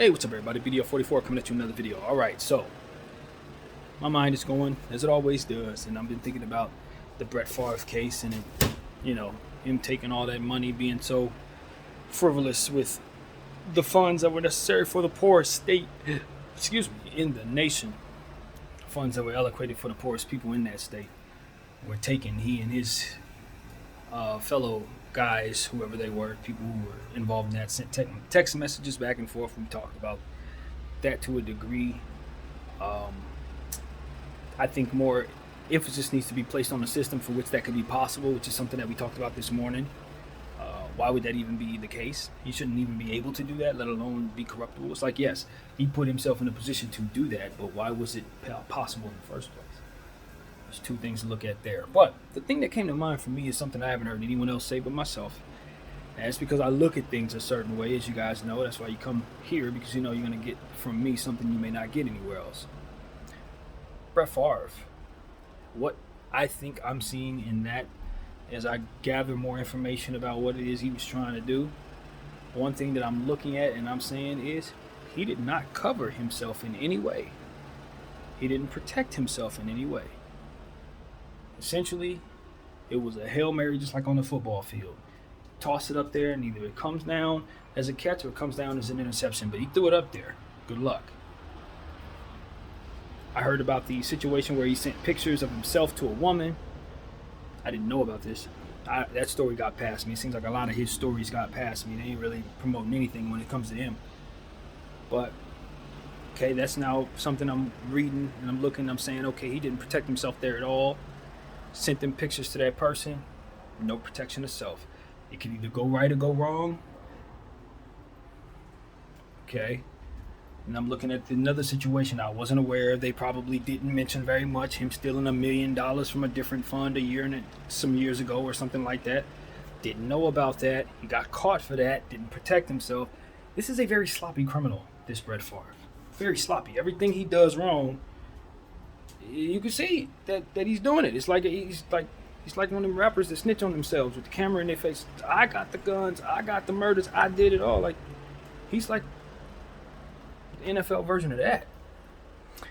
Hey, what's up, everybody? Video 44 coming at you another video. All right, so my mind is going as it always does, and I've been thinking about the Brett Farve case and him taking all that money, being so frivolous with the funds that were necessary for the poorest state, in the nation. Funds that were allocated for the poorest people in that state were taken. He and his fellow guys, whoever they were, people who were involved in that, sent text messages back and forth. We talked about that to a degree. I think more emphasis needs to be placed on the system for which that could be possible, which is something that we talked about this morning. Why would that even be the case? He shouldn't even be able to do that, let alone be corruptible. It's like, yes, he put himself in a position to do that, but why was it possible in the first place? There's two things to look at there. But the thing that came to mind for me is something I haven't heard anyone else say but myself. And it's because I look at things a certain way, as you guys know. That's why you come here, because you know you're going to get from me something you may not get anywhere else. Brett Farve. What I think I'm seeing in that, as I gather more information about what it is he was trying to do, one thing that I'm looking at and I'm saying is he did not cover himself in any way. He didn't protect himself in any way. Essentially, it was a Hail Mary, just like on the football field. Toss it up there, and either it comes down as a catch or it comes down as an interception. But he threw it up there. Good luck. I heard about the situation where he sent pictures of himself to a woman. I didn't know about this. That story got past me. It seems like a lot of his stories got past me. They ain't really promoting anything when it comes to him. But, okay, that's now something I'm reading and I'm looking. I'm saying, okay, he didn't protect himself there at all. Sent them pictures to that person. No protection of self. It can either go right or go wrong. Okay. And I'm looking at another situation I wasn't aware of. They probably didn't mention very much. Him stealing $1 million from a different fund some years ago or something like that. Didn't know about that. He got caught for that. Didn't protect himself. This is a very sloppy criminal, this Brett Farve. Very sloppy. Everything he does wrong, you can see that he's doing it. It's like he's like one of them rappers that snitch on themselves with the camera in their face. I got the guns. I got the murders. I did it all. Like, he's like the NFL version of that.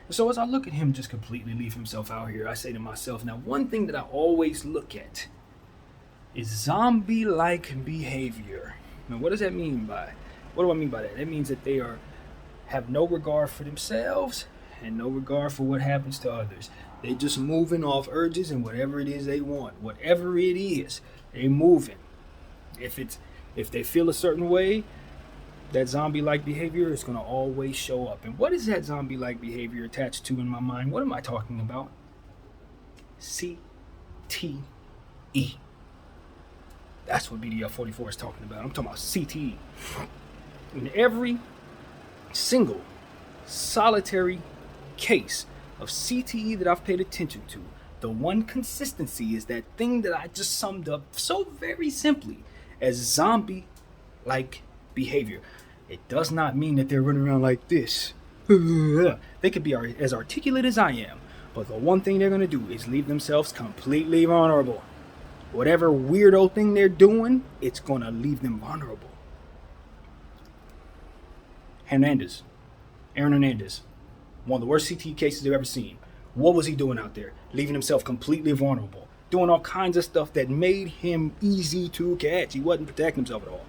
So as I look at him just completely leave himself out here, I say to myself, now one thing that I always look at is zombie-like behavior. Now what does that mean what do I mean by that? That means that they have no regard for themselves and no regard for what happens to others. They just moving off urges and whatever it is they want. Whatever it is, they moving. If they feel a certain way, that zombie-like behavior is going to always show up. And what is that zombie-like behavior attached to in my mind? What am I talking about? CTE. That's what BDF 44 is talking about. I'm talking about CTE. In every single solitary case of CTE that I've paid attention to, the one consistency is that thing that I just summed up so very simply as zombie-like behavior. It does not mean that they're running around like this. They could be as articulate as I am, but the one thing they're going to do is leave themselves completely vulnerable. Whatever weirdo thing they're doing, it's going to leave them vulnerable. Aaron Hernandez, one of the worst CTE cases I've ever seen. What was he doing out there? Leaving himself completely vulnerable. Doing all kinds of stuff that made him easy to catch. He wasn't protecting himself at all.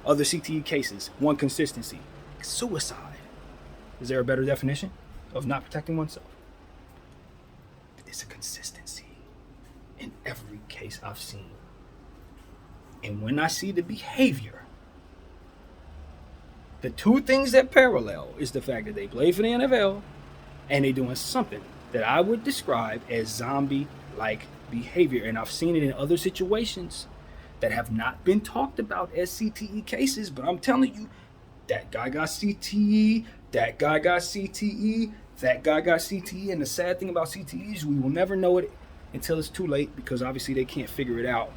Other CTE cases, one consistency. Suicide. Is there a better definition of not protecting oneself? It's a consistency in every case I've seen. And when I see the behavior, the two things that parallel is the fact that they play for the NFL and they're doing something that I would describe as zombie-like behavior. And I've seen it in other situations that have not been talked about as CTE cases, but I'm telling you, that guy got CTE, that guy got CTE, that guy got CTE, and the sad thing about CTE is we will never know it until it's too late, because obviously they can't figure it out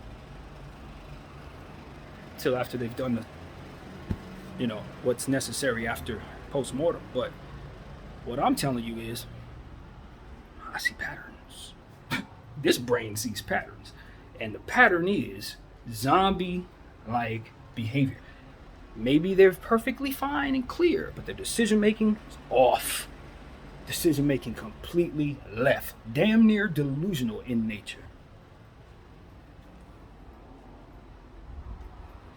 until after they've done what's necessary after post-mortem. But what I'm telling you is, I see patterns. This brain sees patterns, and the pattern is zombie-like behavior. Maybe they're perfectly fine and clear, but their decision making is off. Decision making completely left. Damn near delusional in nature.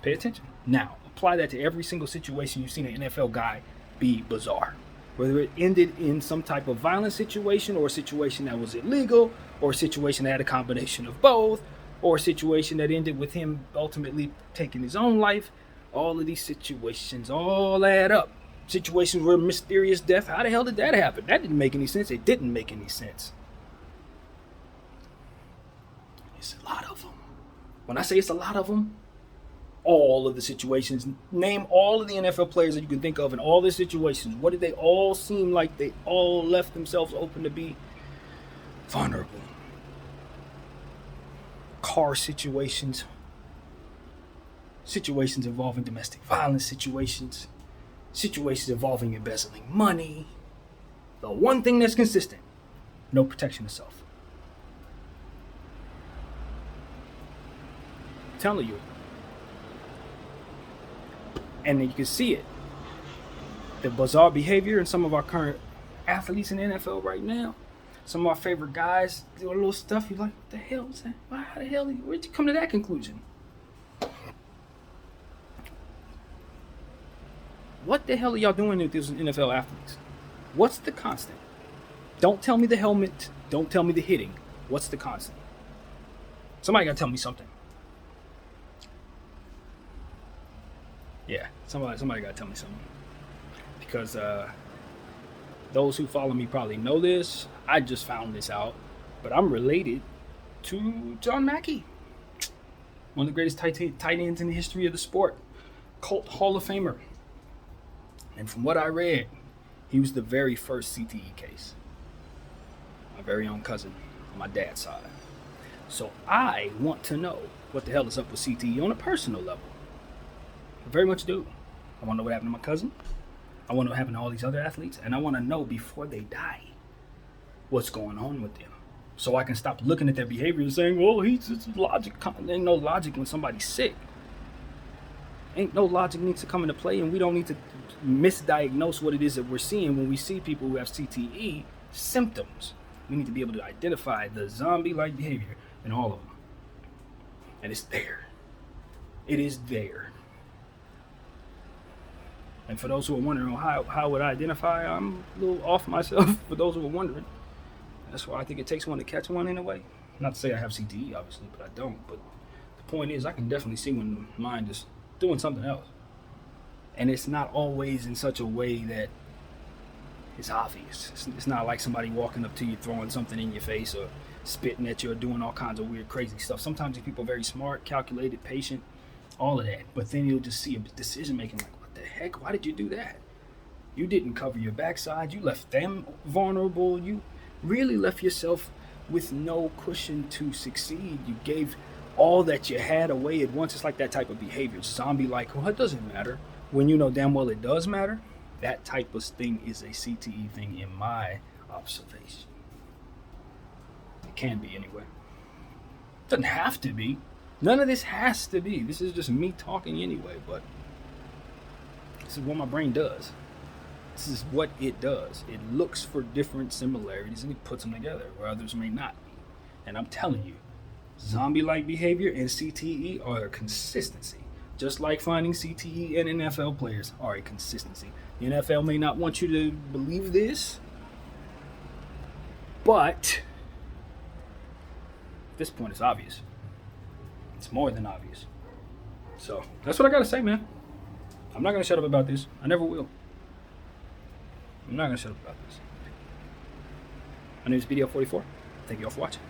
Pay attention. Now, apply that to every single situation you've seen an NFL guy be bizarre. Whether it ended in some type of violent situation, or a situation that was illegal, or a situation that had a combination of both, or a situation that ended with him ultimately taking his own life. All of these situations all add up. Situations where mysterious death, how the hell did that happen? That didn't make any sense. It didn't make any sense. It's a lot of them. When I say it's a lot of them, all of the situations, name all of the NFL players that you can think of in all the situations. What did they all seem like they all left themselves open to be vulnerable? Car situations, situations involving domestic violence situations, situations involving embezzling money. The one thing that's consistent, no protection of self. I'm telling you. And you can see it. The bizarre behavior in some of our current athletes in the NFL right now. Some of our favorite guys do a little stuff. You're like, what the hell is that? How the hell? Where'd you come to that conclusion? What the hell are y'all doing with these NFL athletes? What's the constant? Don't tell me the helmet. Don't tell me the hitting. What's the constant? Somebody gotta tell me something. Yeah, somebody gotta tell me something. Because those who follow me probably know this. I just found this out. But I'm related to John Mackey. One of the greatest tight ends in the history of the sport. Cult Hall of Famer. And from what I read, he was the very first CTE case. My very own cousin on my dad's side. So I want to know what the hell is up with CTE on a personal level. I very much do. I want to know what happened to my cousin. I want to know what happened to all these other athletes. And I want to know before they die what's going on with them. So I can stop looking at their behavior and saying, well, he's just logic. There ain't no logic when somebody's sick. Ain't no logic needs to come into play, and we don't need to misdiagnose what it is that we're seeing when we see people who have CTE symptoms. We need to be able to identify the zombie-like behavior in all of them. And it's there. It is there. And for those who are wondering, how would I identify? I'm a little off myself for those who are wondering. That's why I think it takes one to catch one in a way. Not to say I have CTE, obviously, but I don't. But the point is, I can definitely see when the mind is doing something else. And it's not always in such a way that it's obvious. It's not like somebody walking up to you, throwing something in your face or spitting at you or doing all kinds of weird, crazy stuff. Sometimes these people are very smart, calculated, patient, all of that. But then you'll just see a decision making like, what the heck? Why did you do that? You didn't cover your backside. You left them vulnerable. You really left yourself with no cushion to succeed. You gave all that you had away at once. It's like that type of behavior. It's zombie-like, well, it doesn't matter. When you know damn well it does matter, that type of thing is a CTE thing in my observation. It can be anyway. It doesn't have to be. None of this has to be. This is just me talking anyway, but this is what my brain does. This is what it does. It looks for different similarities and it puts them together where others may not be. And I'm telling you, zombie-like behavior and CTE are a consistency. Just like finding CTE in NFL players are a consistency. The NFL may not want you to believe this, but at this point it's obvious. It's more than obvious. So that's what I gotta say, man. I'm not gonna shut up about this. I never will. I'm not gonna shut up about this. My name is BDL44. Thank you all for watching.